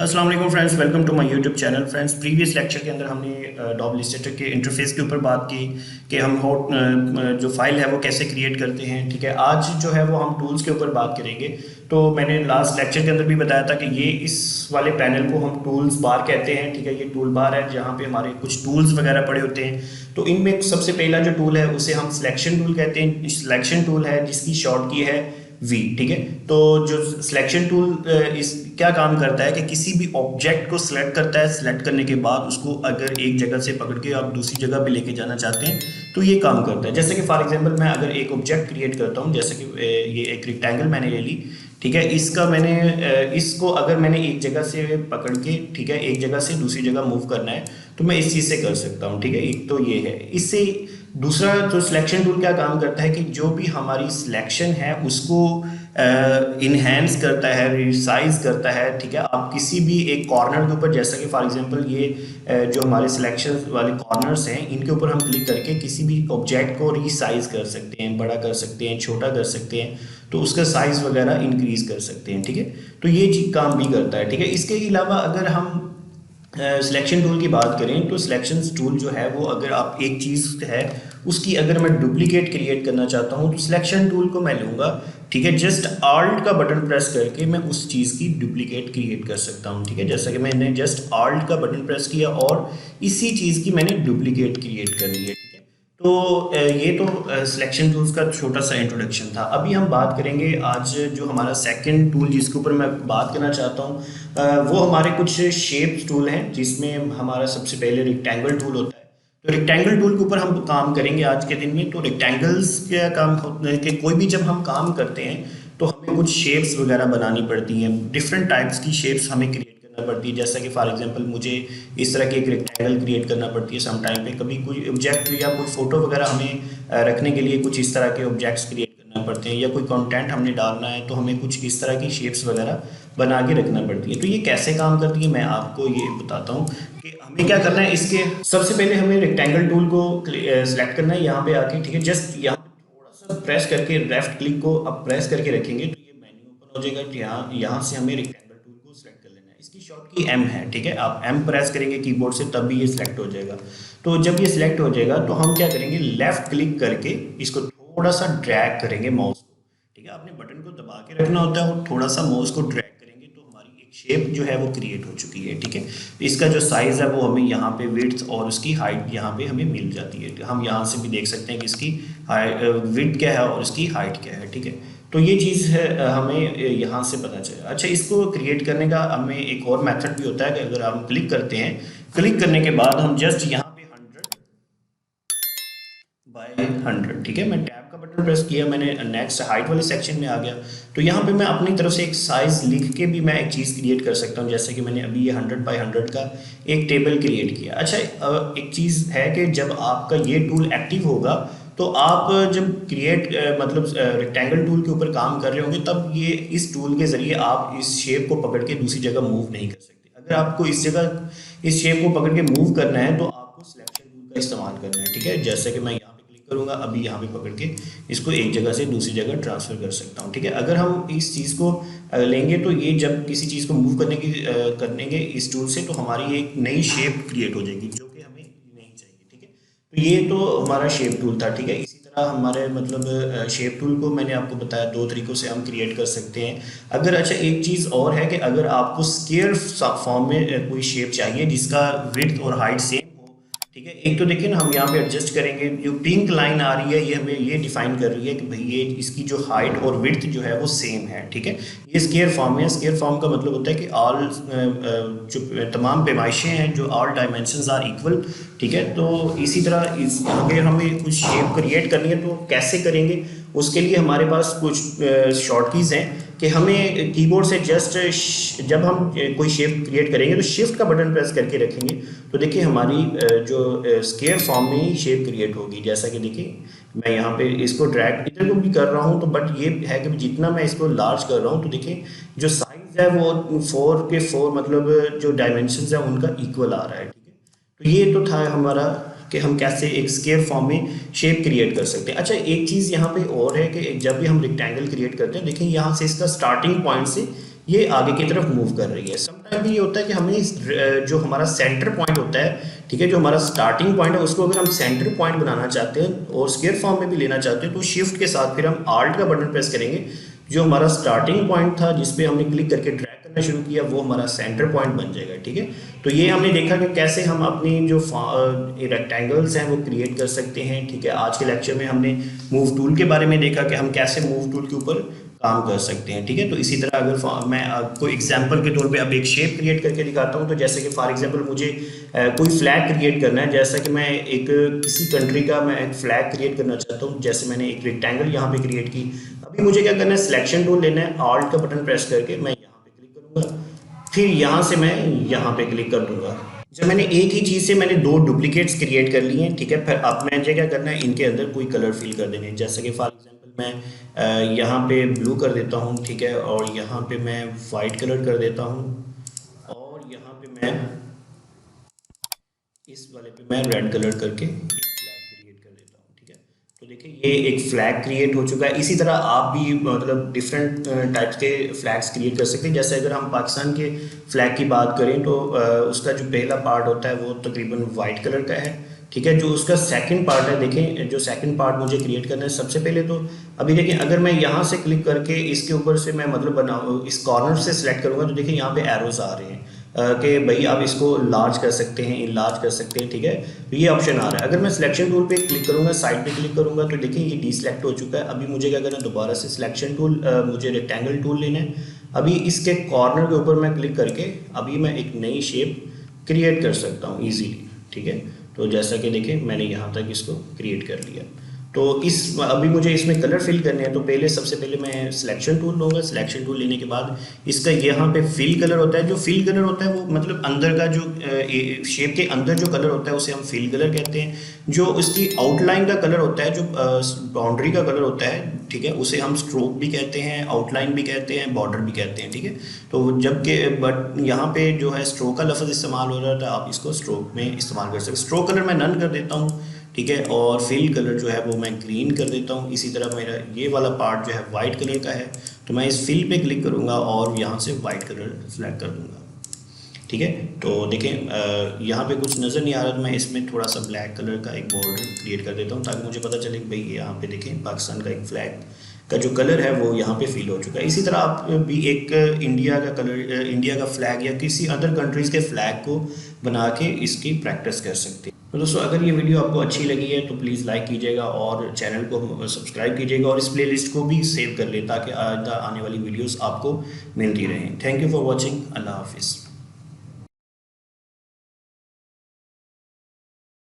अस्सलाम वालेकुम friends, welcome to my YouTube channel. Friends, previous lecture के अंदर हमने अडोबे इलस्ट्रेटर के इंटरफेस के ऊपर बात की कि हम जो फाइल है वो कैसे क्रिएट करते हैं। ठीक है, आज जो है वो हम टूल्स के ऊपर बात करेंगे। तो मैंने लास्ट लेक्चर के अंदर भी बताया था कि ये इस वाले पैनल को हम टूल्स बार कहते हैं। ठीक है, ये टूल बार है जहाँ पे हमारे कुछ टूल्स वगैरह पड़े होते हैं। तो इनमें सबसे पहला जो टूल है उसे हम सिलेक्शन टूल कहते हैं। सिलेक्शन टूल है जिसकी शॉर्ट की है वी। ठीक है, तो जो सिलेक्शन टूल इस क्या काम करता है कि किसी भी ऑब्जेक्ट को सिलेक्ट करता है। सिलेक्ट करने के बाद उसको अगर एक जगह से पकड़ के आप दूसरी जगह पे लेके जाना चाहते हैं तो ये काम करता है। जैसे कि फॉर एग्जांपल मैं अगर एक ऑब्जेक्ट क्रिएट करता हूँ, जैसे कि ये एक रेक्टेंगल मैंने ले ली। ठीक है, इसका मैंने इसको अगर मैंने एक जगह से पकड़ के, ठीक है, एक जगह से दूसरी जगह मूव करना है तो मैं इस चीज़ से कर सकता हूँ। ठीक है, एक तो ये है। इससे दूसरा जो सिलेक्शन टूल क्या काम करता है कि जो भी हमारी सिलेक्शन है उसको इन्हेंस करता है, रिसाइज करता है। ठीक है, आप किसी भी एक कॉर्नर के ऊपर, जैसा कि फॉर एग्जांपल ये जो हमारे सिलेक्शन वाले कॉर्नर्स हैं इनके ऊपर हम क्लिक करके किसी भी ऑब्जेक्ट को रिसाइज कर सकते हैं, बड़ा कर सकते हैं, छोटा कर सकते हैं, तो उसका साइज वगैरह इंक्रीज कर सकते हैं। ठीक है, तो ये चीज काम भी करता है। ठीक है, इसके अलावा अगर हम सिलेक्शन टूल की बात करें तो सिलेक्शन टूल जो है वो, अगर आप एक चीज़ है उसकी अगर मैं डुप्लीकेट क्रिएट करना चाहता हूँ तो सिलेक्शन टूल को मैं लूँगा। ठीक है, जस्ट आल्ट का बटन प्रेस करके मैं उस चीज़ की डुप्लीकेट क्रिएट कर सकता हूँ। ठीक है, जैसा कि मैंने जस्ट आल्ट का बटन प्रेस किया और इसी चीज़ की मैंने डुप्लीकेट क्रिएट कर ली है। ठीक है, तो ये तो सिलेक्शन टूल्स का छोटा सा इंट्रोडक्शन था। अभी हम बात करेंगे आज जो हमारा सेकंड टूल जिसके ऊपर मैं बात करना चाहता हूँ वो हमारे कुछ शेप्स टूल हैं, जिसमें हमारा सबसे पहले रेक्टेंगल टूल होता है। तो रेक्टेंगल टूल के ऊपर हम काम करेंगे आज के दिन में। तो रेक्टेंगल्स का काम होता है कि कोई भी जब हम काम करते हैं तो हमें कुछ शेप्स वगैरह बनानी पड़ती हैं। डिफरेंट टाइप्स की शेप्स हमें क्रिएट करना पड़ती है। जैसा कि फॉर एग्जांपल मुझे इस तरह की एक रेक्टेंगल क्रिएट करना पड़ती है सम टाइम पे। कभी कोई ऑब्जेक्ट या कोई फोटो वगैरह हमें रखने के लिए कुछ इस तरह के ऑब्जेक्ट्स क्रिएट करना पड़ते हैं, या कोई कंटेंट हमने डालना है तो हमें कुछ इस तरह की शेप्स वगैरह बना के रखना पड़ती है। तो ये कैसे काम करती है मैं आपको ये बताता हूँ कि हमें क्या करना है। इसके सबसे पहले हमें रेक्टेंगल टूल को सिलेक्ट करना है यहाँ पे आके। ठीक है, जस्ट यहाँ पे थोड़ा सा प्रेस करके लेफ्ट क्लिक को अब प्रेस करके रखेंगे तो ये मेन्यू ओपन हो जाएगा। यहाँ से हमें रेक्टेंगल टूल को सिलेक्ट कर लेना है। इसकी शॉर्ट की एम है। ठीक है, आप एम प्रेस करेंगे कीबोर्ड से तब भी ये सिलेक्ट हो जाएगा। तो जब ये सिलेक्ट हो जाएगा तो हम क्या करेंगे, लेफ्ट क्लिक करके इसको थोड़ा सा ड्रैग करेंगे माउस को। ठीक है, आपने बटन को दबा के रखना होता है और थोड़ा सा माउस को ड्रैग करेंगे तो हमारी एक शेप जो है वो क्रिएट हो चुकी है। ठीक है, इसका जो साइज है वो हमें यहाँ पे विड्थ और उसकी हाइट यहाँ पे हमें मिल जाती है। हम यहाँ से भी देख सकते हैं कि इसकी विड्थ क्या है और इसकी हाइट क्या है। ठीक है, तो ये चीज़ है हमें यहाँ से पता चले। अच्छा, इसको क्रिएट करने का हमें एक और मेथड भी होता है कि अगर हम क्लिक करते हैं, क्लिक करने के बाद हम जस्ट यहाँ पे 100 बाय 100, ठीक है, मैं टैब का बटन प्रेस किया, मैंने नेक्स्ट हाइट वाले सेक्शन में आ गया। तो यहाँ पे मैं अपनी तरफ से एक साइज लिख के भी मैं एक चीज़ क्रिएट कर सकता हूँ, जैसे कि मैंने अभी ये 100 बाय 100 का एक टेबल क्रिएट किया। अच्छा, एक चीज़ है कि जब आपका ये टूल एक्टिव होगा तो आप जब क्रिएट मतलब रेक्टेंगल टूल के ऊपर काम कर रहे होंगे तब ये इस टूल के ज़रिए आप इस शेप को पकड़ के दूसरी जगह मूव नहीं कर सकते। अगर आपको इस जगह इस शेप को पकड़ के मूव करना है तो आपको सिलेक्शन टूल का इस्तेमाल करना है। ठीक है, जैसे कि मैं यहाँ पे क्लिक करूँगा, अभी यहाँ पे पकड़ के इसको एक जगह से दूसरी जगह ट्रांसफ़र कर सकता हूँ। ठीक है, अगर हम इस चीज़ को लेंगे तो ये जब किसी चीज़ को मूव करेंगे इस टूल से तो हमारी एक नई शेप क्रिएट हो जाएगी जो कि हमें नहीं चाहिए। ठीक है, तो ये तो हमारा शेप टूल था। ठीक है, इसी तरह हमारे मतलब शेप टूल को मैंने आपको बताया दो तरीक़ों से हम क्रिएट कर सकते हैं। अगर अच्छा, एक चीज़ और है कि अगर आपको स्क्वायर फॉर्म में कोई शेप चाहिए जिसका विड्थ और हाइट सेम हो। ठीक है, एक तो देखिए ना, हम यहाँ पे एडजस्ट करेंगे, जो पिंक लाइन आ रही है ये हमें ये डिफाइन कर रही है कि भाई ये इसकी जो हाइट और विड्थ जो है वो सेम है। ठीक है, ये स्क्वायर फॉर्म है। स्क्वायर फॉर्म का मतलब होता है कि ऑल जो तमाम पैमाइशें हैं, जो ऑल डायमेंशंस आर इक्वल। ठीक है, तो इसी तरह अगर हमें कुछ शेप क्रिएट करनी है तो कैसे करेंगे, उसके लिए हमारे पास कुछ शॉर्ट कीज़ हैं कि हमें कीबोर्ड से जस्ट जब हम कोई शेप क्रिएट करेंगे तो शिफ्ट का बटन प्रेस करके रखेंगे तो देखिए हमारी जो स्क्वायर फॉर्म में ही शेप क्रिएट होगी। जैसा कि देखिए मैं यहाँ पे इसको ड्रैग इधर को भी कर रहा हूँ तो बट ये है कि जितना मैं इसको लार्ज कर रहा हूँ तो देखिए जो साइज है वो 4 के 4 मतलब जो डायमेंशन है उनका इक्वल आ रहा है। ठीक है, तो ये तो था हमारा कि हम कैसे एक स्क्वायर फॉर्म में शेप क्रिएट कर सकते हैं। अच्छा, एक चीज़ यहाँ पे और है कि जब भी हम रेक्टेंगल क्रिएट करते हैं, देखिए यहाँ से इसका स्टार्टिंग पॉइंट से ये आगे की तरफ मूव कर रही है। समटाइम ये होता है कि हमें जो हमारा सेंटर पॉइंट होता है, ठीक है, जो हमारा स्टार्टिंग पॉइंट है उसको अगर हम सेंटर पॉइंट बनाना चाहते हैं और स्क्वायर फॉर्म में भी लेना चाहते हैं तो शिफ्ट के साथ फिर हम आल्ट का बटन प्रेस करेंगे। जो हमारा स्टार्टिंग पॉइंट था जिसपे हमने क्लिक करके ड्रैग करना शुरू किया वो हमारा सेंटर पॉइंट बन जाएगा, ठीक है। तो ये हमने देखा कि कैसे हम अपनी जो रेक्टेंगल्स हैं वो क्रिएट कर सकते हैं, ठीक है। आज के लेक्चर में हमने मूव टूल के बारे में देखा कि हम कैसे मूव टूल के ऊपर काम कर सकते हैं, ठीक है। तो इसी तरह अगर मैं आपको एग्जांपल के तौर पे अब एक शेप क्रिएट करके दिखाता हूँ, तो जैसे कि फॉर एग्जांपल मुझे कोई फ्लैग क्रिएट करना है, जैसा कि मैं एक किसी कंट्री का मैं एक फ्लैग क्रिएट करना चाहता हूँ। जैसे मैंने एक रेक्टेंगल यहाँ पे क्रिएट की। अभी मुझे क्या करना है, सिलेक्शन टूल लेना है, ऑल्ट का बटन प्रेस करके मैं यहाँ पे क्लिक करूँगा, फिर यहाँ से मैं यहाँ पे क्लिक कर दूंगा। जब मैंने एक ही चीज़ से मैंने दो डुप्लीकेट्स क्रिएट कर लिए हैं, ठीक है। फिर अब मुझे क्या करना है, इनके अंदर कोई कलर फिल कर देने हैं। जैसे कि फॉर एग्जांपल मैं यहाँ पे ब्लू कर देता हूँ, ठीक है, और यहाँ पे मैं वाइट कलर कर देता हूँ, और यहाँ पे मैं इस वाले पे मैं रेड कलर करके एक फ्लैग क्रिएट कर देता हूँ, ठीक है। तो देखिए ये एक फ्लैग क्रिएट हो चुका है। इसी तरह आप भी मतलब डिफरेंट टाइप्स के फ्लैग्स क्रिएट कर सकते हैं। जैसे अगर हम पाकिस्तान के फ्लैग की बात करें तो उसका जो पहला पार्ट होता है वो तकरीबन वाइट कलर का है, ठीक है। जो उसका सेकंड पार्ट है, देखें जो सेकंड पार्ट मुझे क्रिएट करना है, सबसे पहले तो अभी देखें अगर मैं यहाँ से क्लिक करके इसके ऊपर से मैं मतलब बनाऊँ, इस कॉर्नर से सिलेक्ट करूँगा तो देखिए यहाँ पे एरोज आ रहे हैं कि भाई आप इसको लार्ज कर सकते हैं, इनलार्ज कर सकते हैं, ठीक है। तो ये ऑप्शन आ रहा है। अगर मैं सिलेक्शन टूल पे क्लिक करूँगा, साइड पे क्लिक करूँगा तो देखिए ये डीसिलेक्ट हो चुका है। अभी मुझे क्या करना है, दोबारा से सिलेक्शन टूल मुझे रेक्टेंगल टूल लेना है। अभी इसके कॉर्नर के ऊपर मैं क्लिक करके अभी मैं एक नई शेप क्रिएट कर सकता हूँ ईजीली, ठीक है। तो जैसा कि देखें मैंने यहाँ तक इसको क्रिएट कर लिया। तो अभी मुझे इसमें कलर फिल करने हैं, तो पहले सबसे पहले मैं सिलेक्शन टूल लूँगा। सिलेक्शन टूल लेने के बाद इसका यहाँ पे फिल कलर होता है। जो फिल कलर होता है वो मतलब अंदर का जो शेप के अंदर जो कलर होता है उसे हम फिल कलर कहते हैं। जो इसकी आउटलाइन का कलर होता है, जो बाउंड्री का कलर होता है, ठीक है, उसे हम स्ट्रोक भी कहते हैं, आउटलाइन भी कहते हैं, बॉर्डर भी कहते हैं, ठीक है। तो जबकि बट यहाँ पे जो है स्ट्रोक का लफ्ज़ इस्तेमाल हो रहा था, आप इसको स्ट्रोक में इस्तेमाल कर सकते। स्ट्रोक कलर मैं नन कर देता हूँ, ठीक है, और फिल कलर जो है वो मैं ग्रीन कर देता हूँ। इसी तरह मेरा ये वाला पार्ट जो है वाइट कलर का है, तो मैं इस फिल पे क्लिक करूँगा और यहाँ से वाइट कलर सेलेक्ट कर दूँगा, ठीक है। तो देखें यहाँ पे कुछ नज़र नहीं आ रहा, तो मैं इसमें थोड़ा सा ब्लैक कलर का एक बॉर्डर क्रिएट कर देता हूँ ताकि मुझे पता चले कि भाई यहाँ पे देखें पाकिस्तान का एक फ्लैग का जो कलर है वो यहाँ पे फिल हो चुका है। इसी तरह आप भी एक इंडिया का कलर, इंडिया का फ्लैग या किसी अदर कंट्रीज़ के फ्लैग को बना के इसकी प्रैक्टिस कर सकते हैं। तो दोस्तों अगर ये वीडियो आपको अच्छी लगी है तो प्लीज़ लाइक कीजिएगा और चैनल को सब्सक्राइब कीजिएगा और इस प्लेलिस्ट को भी सेव कर लें ताकि आने वाली वीडियोस आपको मिलती रहें। Thank you for watching. अल्लाह हाफिज़।